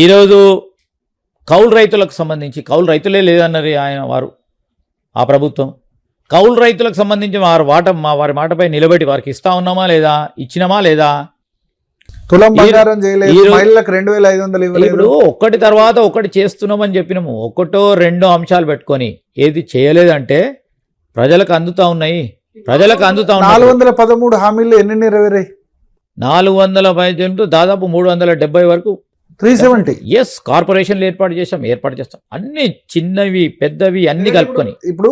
ఈరోజు కౌలు రైతులకు సంబంధించి కౌలు రైతులే లేదన్నారు ఆయన వారు ఆ ప్రభుత్వం. కౌలు రైతులకు సంబంధించి వారి మాటపై నిలబెట్టి వారికి ఇస్తా ఉన్నామా లేదా, ఇచ్చినామా లేదా? తులం బంగారం చేయలేదు, మహిళలకు 2500 ఇవ్వలేదు. ఇప్పుడు ఒక్కటి తర్వాత ఒకటి చేస్తున్నామని చెప్పినాము. ఒకటో రెండో అంశాలు పెట్టుకొని ఏది చేయలేదంటే ప్రజలకు అందుతా ఉన్నాయి. 413 హామీలు ఎన్ని నెరవేరాయి? 415 దాదాపు 370 వరకు 370. ఎస్, కార్పొరేషన్లు ఏర్పాటు చేస్తాం. అన్ని చిన్నవి పెద్దవి అన్ని కలుపుకొని. ఇప్పుడు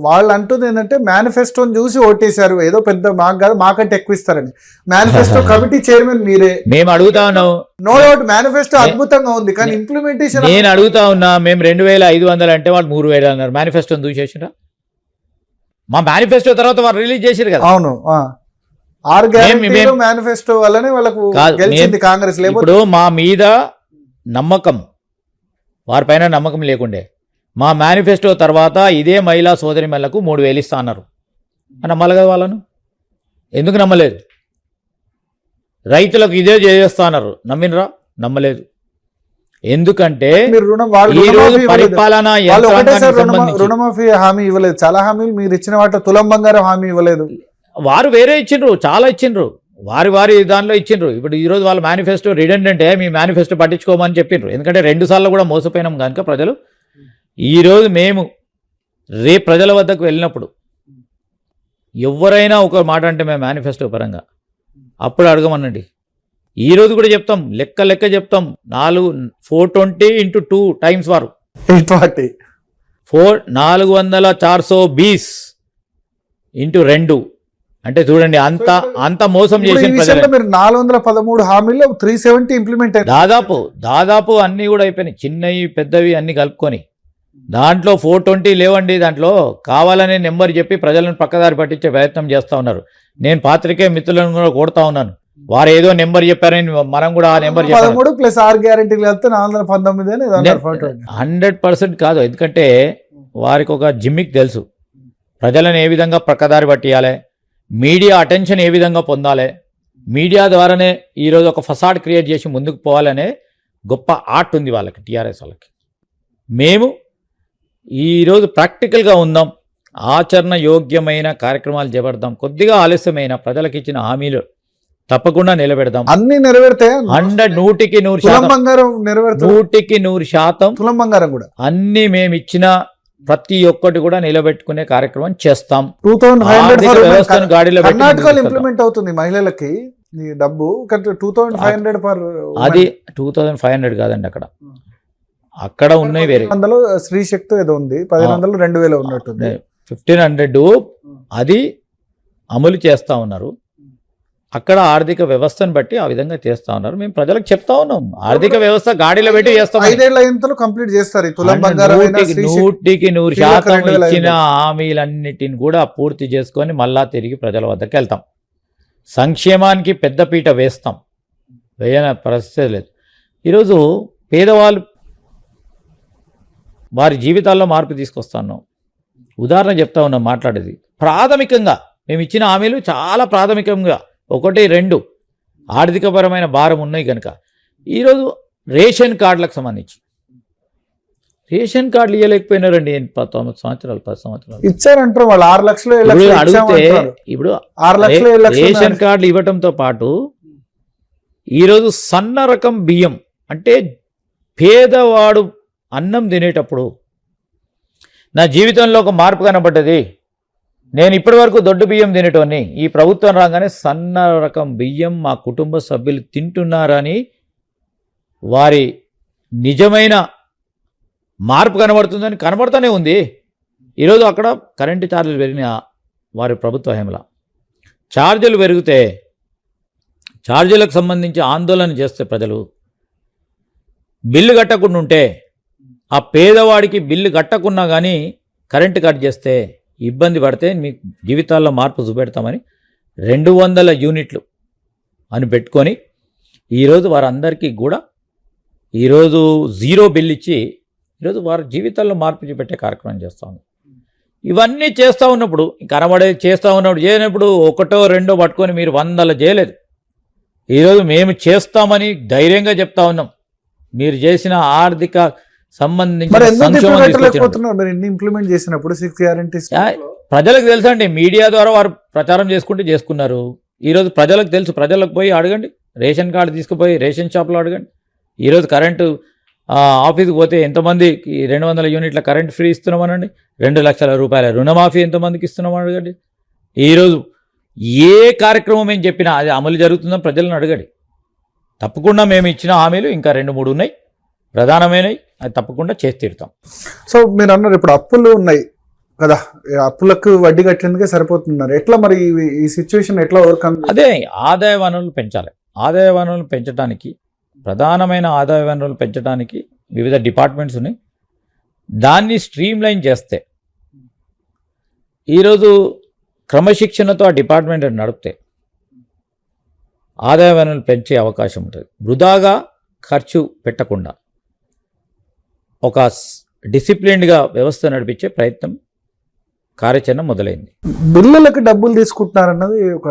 వాళ్ళు అంటుంది ఏంటంటే మేనిఫెస్టోని చూసి ఓటేశారు, ఏదో పెద్ద మాకు కాదు మాకంటే ఎక్కువ ఇస్తారని. మేనిఫెస్టో కమిటీ చైర్మన్ మీరే. మేము అడుగుతా ఉన్నాం, నో డౌట్ మేనిఫెస్టో అద్భుతంగా ఉంది, కానీ ఇంప్లిమెంటేషన్. నేను అడుగుతా ఉన్నా, మేము 2500 అంటే వాళ్ళు 3000 అన్నారు. మేనిఫెస్టోని చూసేసిరా? మా మేనిఫెస్టో తర్వాత వాళ్ళు రిలీజ్ చేసారు కదా. అవును, 6 గ్యారెంటీలు మేనిఫెస్టో వల్లనే వాళ్ళకు గెలిచింది కాంగ్రెస్. ఇప్పుడు మా మీద నమ్మకం, వారిపైన నమ్మకం లేకుండే మా మేనిఫెస్టో తర్వాత ఇదే మహిళా సోదరి మహిళలకు 3000 ఇస్తా అన్నారు. నమ్మాలి కదా వాళ్ళను? ఎందుకు నమ్మలేదు? రైతులకు ఇదే చేస్తా అన్నారు, నమ్మినరా? నమ్మలేదు. ఎందుకంటే ఈరోజు పరిపాలన రుణమాఫీ హామీ ఇవ్వలేదు, చాలా హామీలు మీరు ఇచ్చిన వాటి తులం బంగారం హామీ ఇవ్వలేదు. వారు వేరే ఇచ్చిండ్రు, చాలా ఇచ్చిండ్రు, వారి దానిలో ఇచ్చిండ్రు. ఇప్పుడు ఈరోజు వాళ్ళ మేనిఫెస్టో రిడెండెంటే, మీ మేనిఫెస్టో పట్టించుకోమని చెప్పిండ్రు. ఎందుకంటే 2 సార్లు కూడా మోసపోయినాం కనుక ప్రజలు. ఈరోజు మేము రేపు ప్రజల వద్దకు వెళ్ళినప్పుడు ఎవరైనా ఒక మాట అంటే మేము మేనిఫెస్టో పరంగా అప్పుడు అడగమనండి. ఈరోజు కూడా చెప్తాం, లెక్క చెప్తాం. 420 × 2 టైమ్స్ వారు 420 × 2 అంటే చూడండి, అంత మోసం చేసిన ప్రజలు. 413 హామీలు 370 ఇంప్లిమెంట్ దాదాపు అన్ని కూడా అయిపోయినాయి, చిన్నవి పెద్దవి అన్ని కలుపుకొని. దాంట్లో 420 లేవండి. దాంట్లో కావాలనే నెంబర్ చెప్పి ప్రజలను పక్కదారి పట్టించే ప్రయత్నం చేస్తూ ఉన్నారు. నేను పాత్రికేయ మిత్రులను కూడా కోరుతా ఉన్నాను, వారు ఏదో నెంబర్ చెప్పారని మనం కూడా ఆ నెంబర్ 13 + 6 గ్యారెంటీలు కలిపితే 419 100% కాదు. ఎందుకంటే వారికి ఒక జిమ్మిక్ తెలుసు, ప్రజలను ఏ విధంగా పక్కదారి పట్టియాలి, మీడియా అటెన్షన్ ఏ విధంగా పొందాలి, మీడియా ద్వారానే ఈరోజు ఒక ఫసాడ్ క్రియేట్ చేసి ముందుకు పోవాలనే గొప్ప ఆర్ట్ ఉంది వాళ్ళకి, టీఆర్ఎస్ వాళ్ళకి. మేము ఈరోజు ప్రాక్టికల్గా ఉందాం, ఆచరణ యోగ్యమైన కార్యక్రమాలు చేపడదాం. కొద్దిగా ఆలస్యమైన ప్రజలకు ఇచ్చిన హామీలు తప్పకుండా నిలబెడదాం. అన్ని నెరవేరుతాయి. 100కి 100% తులం బంగారం కూడా అన్ని మేము ఇచ్చిన ప్రతి ఒక్కటి కూడా నిలబెట్టుకునే కార్యక్రమం చేస్తాం. 2500 వ్యవస్థను గాడిలో కర్ణాటకలో ఇంప్లిమెంట్ అవుతుంది మహిళలకి ఈ డబ్బు. 2500 పర్. అది 2500 కాదండి, అక్కడ ఉన్నాయి వేరే. స్త్రీ శక్తి ఏదో ఉంది, 1500 2000 ఉన్నట్టుంది. 1500 అది అమలు చేస్తా ఉన్నారు. అక్కడ ఆర్థిక వ్యవస్థను బట్టి ఆ విధంగా చేస్తా ఉన్నారు. మేము ప్రజలకు చెప్తా ఉన్నాం, ఆర్థిక వ్యవస్థ గాడిలో పెట్టి చేస్తాం. 5 ఏళ్ల ఇంతలో కంప్లీట్ చేస్తారు. 100కి 100% ఇచ్చిన హామీలన్నిటిని కూడా పూర్తి చేసుకొని మళ్ళా తిరిగి ప్రజల వద్దకు వెళ్తాం. సంక్షేమానికి పెద్దపీట వేస్తాం, వేయని పరిస్థితి లేదు. ఈరోజు పేదవాళ్ళు వారి జీవితాల్లో మార్పు తీసుకొస్తున్నాం. ఉదాహరణ చెప్తా ఉన్నాం మాట్లాడేది. ప్రాథమికంగా మేము ఇచ్చిన హామీలు చాలా ప్రాథమికంగా 1, 2 ఆర్థికపరమైన భారం ఉన్నాయి కనుక ఈరోజు రేషన్ కార్డులకు సంబంధించి రేషన్ కార్డులు ఇవ్వలేకపోయినారండి. 10 సంవత్సరాలు ఇచ్చారంటారు వాళ్ళు. 6 లక్షలు అడిగితే ఇప్పుడు రేషన్ కార్డులు ఇవ్వటంతో పాటు ఈరోజు సన్న రకం బియ్యం అంటే పేదవాడు అన్నం తినేటప్పుడు నా జీవితంలో ఒక మార్పు కనబడ్డది. నేను ఇప్పటి వరకు దొడ్డు బియ్యం తినేటోని, ఈ ప్రభుత్వం రాగానే సన్న రకం బియ్యం మా కుటుంబ సభ్యులు తింటున్నారని వారి నిజమైన మార్పు కనబడుతూనే ఉంది. ఈరోజు అక్కడ కరెంటు ఛార్జీలు పెరిగిన వారి ప్రభుత్వ హేమల ఛార్జీలు పెరిగితే ఛార్జీలకు సంబంధించి ఆందోళన చేస్తే ప్రజలు బిల్లు కట్టకుండా ఉంటే, ఆ పేదవాడికి బిల్లు కట్టకున్నా కానీ కరెంటు కట్ చేస్తే ఇబ్బంది పడితే మీ జీవితాల్లో మార్పు చూపెడతామని 200 యూనిట్లు అని పెట్టుకొని ఈరోజు వారందరికీ కూడా ఈరోజు 0 బిల్ ఇచ్చి ఈరోజు వారి జీవితాల్లో మార్పు చూపెట్టే కార్యక్రమం చేస్తాము. ఇవన్నీ చేస్తూ ఉన్నప్పుడు చేయనప్పుడు 1, 2 పట్టుకొని మీరు 100 చేయలేదు. ఈరోజు మేము చేస్తామని ధైర్యంగా చెప్తా ఉన్నాం. మీరు చేసిన ఆర్థిక మరి సంబంధించిన ఎందుకు సంక్షేమం ఇప్పుడు తీసుకొచ్చినప్పుడు కట్టలేకపోతున్నారు? మరి ఇన్ని ఇంప్లిమెంట్ చేసినప్పుడు 6 గ్యారెంటీస్ ప్రజలకు తెలుసా అండి, మీడియా ద్వారా వారు ప్రచారం చేసుకుంటే చేసుకున్నారు. ఈరోజు ప్రజలకు తెలుసు, ప్రజలకు పోయి అడగండి, రేషన్ కార్డు తీసుకుపోయి రేషన్ షాప్లో అడగండి. ఈరోజు కరెంటు ఆఫీస్కి పోతే ఎంతమంది 200 యూనిట్ల కరెంట్ ఫ్రీ ఇస్తున్నామనండి, 2 లక్షల రూపాయల రుణమాఫీ ఎంతమందికి ఇస్తున్నామని అడగండి. ఈరోజు ఏ కార్యక్రమం ఏం చెప్పినా అది అమలు జరుగుతుందని ప్రజలను అడగండి. తప్పకుండా మేము ఇచ్చిన హామీలు ఇంకా 2-3 ఉన్నాయి ప్రధానమైనవి, అది తప్పకుండా చేసి తీరుతాం. సో మీరు అన్నారు ఇప్పుడు అప్పులు ఉన్నాయి కదా, ఈ అప్పులకు వడ్డీ కట్టేందుకే సరిపోతున్నారు. ఎట్లా మరి ఈ సిచ్యువేషన్ ఎట్లా ఓవర్కమ్? అదే ఆదాయ వనరులు పెంచాలి. ఆదాయ వనరులు పెంచడానికి, ప్రధానమైన ఆదాయ వనరులు పెంచడానికి వివిధ డిపార్ట్మెంట్స్ ఉన్నాయి. దాన్ని స్ట్రీమ్ లైన్ చేస్తే, ఈరోజు క్రమశిక్షణతో ఆ డిపార్ట్మెంట్ నడిపితే ఆదాయ వనరులు పెంచే అవకాశం ఉంటుంది. వృధాగా ఖర్చు పెట్టకుండా ఒక డిసిప్లిన్డ్గా వ్యవస్థ నడిపించే ప్రయత్నం, కార్యాచరణ మొదలైంది. బిల్లులకు డబ్బులు తీసుకుంటున్నారన్నది ఒక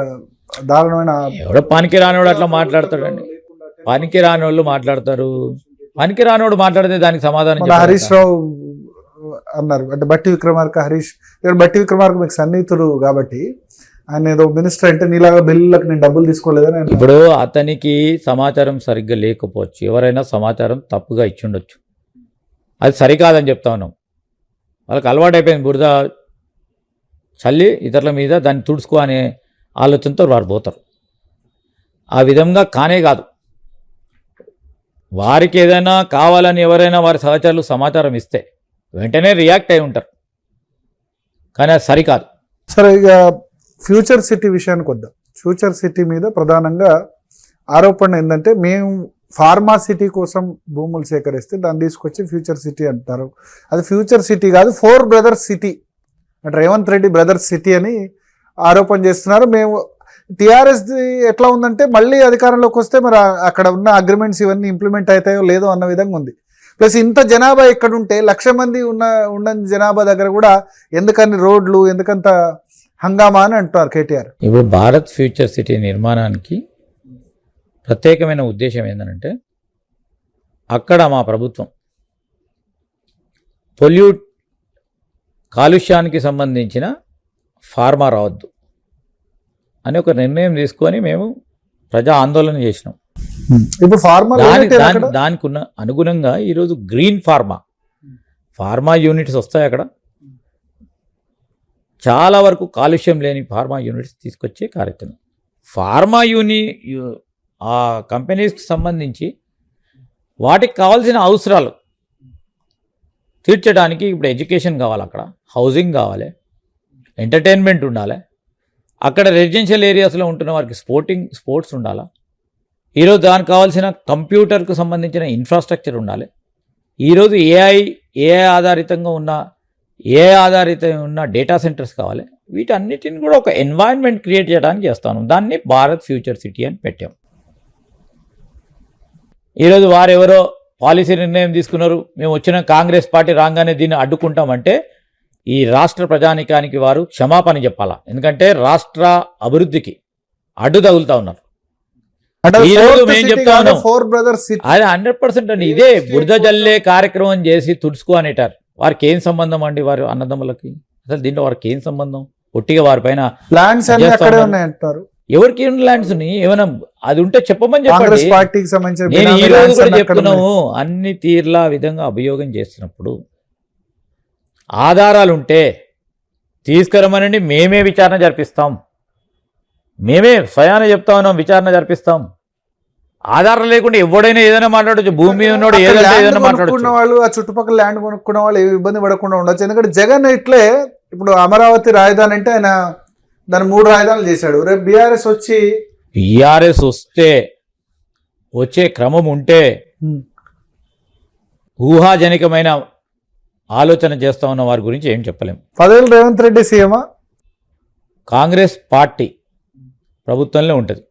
దారుణమైన. ఎవడో పనికి రానివాడు అట్లా మాట్లాడతాడండి. పనికి రానివాళ్ళు మాట్లాడతారు. పనికి రానివాడు మాట్లాడితే దానికి సమాధానం మన చెప్పాలి. హరీష్ రావు అన్నారు, అంటే బట్టి విక్రమార్క హరీష్, ఇక్కడ బట్టి విక్రమార్క మీకు సన్నిహితుడు కాబట్టి ఆయన ఏదో మినిస్టర్ అంటే నీలాగా బిల్లులకు నేను డబ్బులు తీసుకోలేదని ఆయన. ఇప్పుడు అతనికి సమాచారం సరిగ్గా లేకపోవచ్చు, ఎవరైనా సమాచారం తప్పుగా ఇచ్చిండొచ్చు, అది సరికాదని చెప్తా ఉన్నాం. వాళ్ళకి అలవాటు అయిపోయింది, బురద చల్లి ఇతరుల మీద దాన్ని తుడుచుకో అనే ఆలోచనతో వారు పోతారు. ఆ విధంగా కానే కాదు. వారికి ఏదైనా కావాలని ఎవరైనా వారి సహచరులు సమాచారం ఇస్తే వెంటనే రియాక్ట్ అయి ఉంటారు, కానీ అది సరికాదు. సరే, ఇక ఫ్యూచర్ సిటీ విషయానికి వద్దాం. ఫ్యూచర్ సిటీ మీద ప్రధానంగా ఆరోపణ ఏంటంటే, మేము ఫార్మా సిటీ కోసం భూములు సేకరిస్తే దాన్ని తీసుకొచ్చి ఫ్యూచర్ సిటీ అంటారు. అది ఫ్యూచర్ సిటీ కాదు, 4 బ్రదర్స్ సిటీ అంటే రేవంత్ రెడ్డి బ్రదర్స్ సిటీ అని ఆరోపణ చేస్తున్నారు. మేము టీఆర్ఎస్ ఎట్లా ఉందంటే, మళ్ళీ అధికారంలోకి వస్తే మరి అక్కడ ఉన్న అగ్రిమెంట్స్ ఇవన్నీ ఇంప్లిమెంట్ అవుతాయో లేదో అన్న విధంగా ఉంది. ప్లస్ ఇంత జనాభా ఇక్కడ ఉంటే 1,00,000 మంది ఉన్న జనాభా దగ్గర కూడా ఎందుకని రోడ్లు, ఎందుకంత హంగామా అని అంటున్నారు కేటీఆర్. ఇప్పుడు భారత్ ఫ్యూచర్ సిటీ నిర్మాణానికి ప్రత్యేకమైన ఉద్దేశం ఏంటంటే, అక్కడ మా ప్రభుత్వం కాలుష్యానికి సంబంధించిన ఫార్మా రావద్దు అని ఒక నిర్ణయం తీసుకొని మేము ప్రజా ఆందోళన చేసినాం. ఇప్పుడు ఫార్మా దానికి ఉన్న అనుగుణంగా ఈరోజు గ్రీన్ ఫార్మా యూనిట్స్ వస్తాయి. అక్కడ చాలా వరకు కాలుష్యం లేని ఫార్మా యూనిట్స్ తీసుకొచ్చే కార్యక్రమం. ఫార్మా ఆ కంపెనీస్కి సంబంధించి వాటికి కావాల్సిన అవసరాలు తీర్చడానికి ఇప్పుడు ఎడ్యుకేషన్ కావాలి, అక్కడ హౌసింగ్ కావాలి, ఎంటర్టైన్మెంట్ ఉండాలి, అక్కడ రెసిడెన్షియల్ ఏరియాస్లో ఉంటున్న వారికి స్పోర్ట్స్ ఉండాలా, ఈరోజు దానికి కావాల్సిన కంప్యూటర్కు సంబంధించిన ఇన్ఫ్రాస్ట్రక్చర్ ఉండాలి. ఈరోజు ఏఐ ఆధారితంగా ఉన్న డేటా సెంటర్స్ కావాలి. వీటన్నిటిని కూడా ఒక ఎన్వైరన్మెంట్ క్రియేట్ చేయడానికి చేస్తాను. దాన్ని భారత్ ఫ్యూచర్ సిటీ అని పెట్టాం. ఈరోజు వారెవరో పాలసీ నిర్ణయం తీసుకున్నారు, మేము వచ్చిన కాంగ్రెస్ పార్టీ రాగానే దీన్ని అడ్డుకుంటామంటే ఈ రాష్ట్ర ప్రజానికానికి వారు క్షమాపణ చెప్పాలా. ఎందుకంటే రాష్ట్ర అభివృద్ధికి అడ్డు తగులుతా ఉన్నారు. ఈరోజు మేము చెప్తా ఉన్నాం, అది 100% అండి. ఇదే బురద జల్లే కార్యక్రమం చేసి తుడుచుకో అనేటారు. వారికి ఏం సంబంధం అండి? వారు అన్నదమ్ములకి అసలు దీంట్లో వారికి ఏం సంబంధం? ఒట్టిగా వారి పైన ల్యాండ్స్ అన్ని అక్కడే ఉన్నాయంటారు. ఎవరికి ఏం ల్యాండ్స్ ఏమైనా అది ఉంటే చెప్పమని చెప్పండి. పార్టీకి సంబంధించిన నేను ఈ రోజు కూడా చెప్తున్నాము, అన్ని తీర్లా విధంగా అభియోగం చేస్తున్నప్పుడు ఆధారాలు ఉంటే తీసుకురమనండి, మేమే విచారణ జరిపిస్తాం. మేమే స్వయాన చెప్తా ఉన్నాం, విచారణ జరిపిస్తాం. ఆధారం లేకుండా ఎవడైనా ఏదైనా మాట్లాడచ్చు. భూమి ఉన్నోడు ఏదైనా మాట్లాడుకున్న వాళ్ళు, ఆ చుట్టుపక్కల ల్యాండ్ కొనుక్కున్న వాళ్ళు ఏ ఇబ్బంది పడకుండా ఉండొచ్చు. ఎందుకంటే జగన్ ఇట్లే ఇప్పుడు అమరావతి రాజధాని అంటే ఆయన దాన్ని 3 రాజధానులు చేశాడు. రేపు బీఆర్ఎస్ వస్తే వచ్చే క్రమం ఉంటే ఊహాజనికమైన ఆలోచన చేస్తా ఉన్న వారి గురించి ఏం చెప్పలేము. 10 ఏళ్ళు రేవంత్ రెడ్డి సీఎమా? కాంగ్రెస్ పార్టీ ప్రభుత్వంలో ఉంటుంది.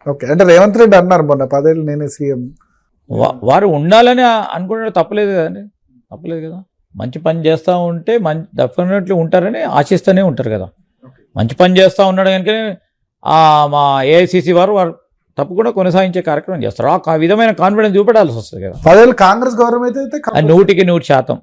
ఓకే, అంటే రేవంత్ రెడ్డి అన్నారు మొన్న 10 ఏళ్ళు నేనే సీఎం. వారు ఉండాలని అనుకునే తప్పలేదు కదండి, తప్పలేదు కదా. మంచి పని చేస్తూ ఉంటే డెఫినెట్లీ ఉంటారని ఆశిస్తూనే ఉంటారు కదా. మంచి పని చేస్తూ ఉన్నాడు కనుక మా ఏఐసిసి వారు తప్పకుండా కొనసాగించే కార్యక్రమం చేస్తారు. ఆ విధమైన కాన్ఫిడెన్స్ చూపెట్టాల్సి వస్తుంది కదా. 10 ఏళ్ళు కాంగ్రెస్ గవర్నమెంట్ అయితే అది 100%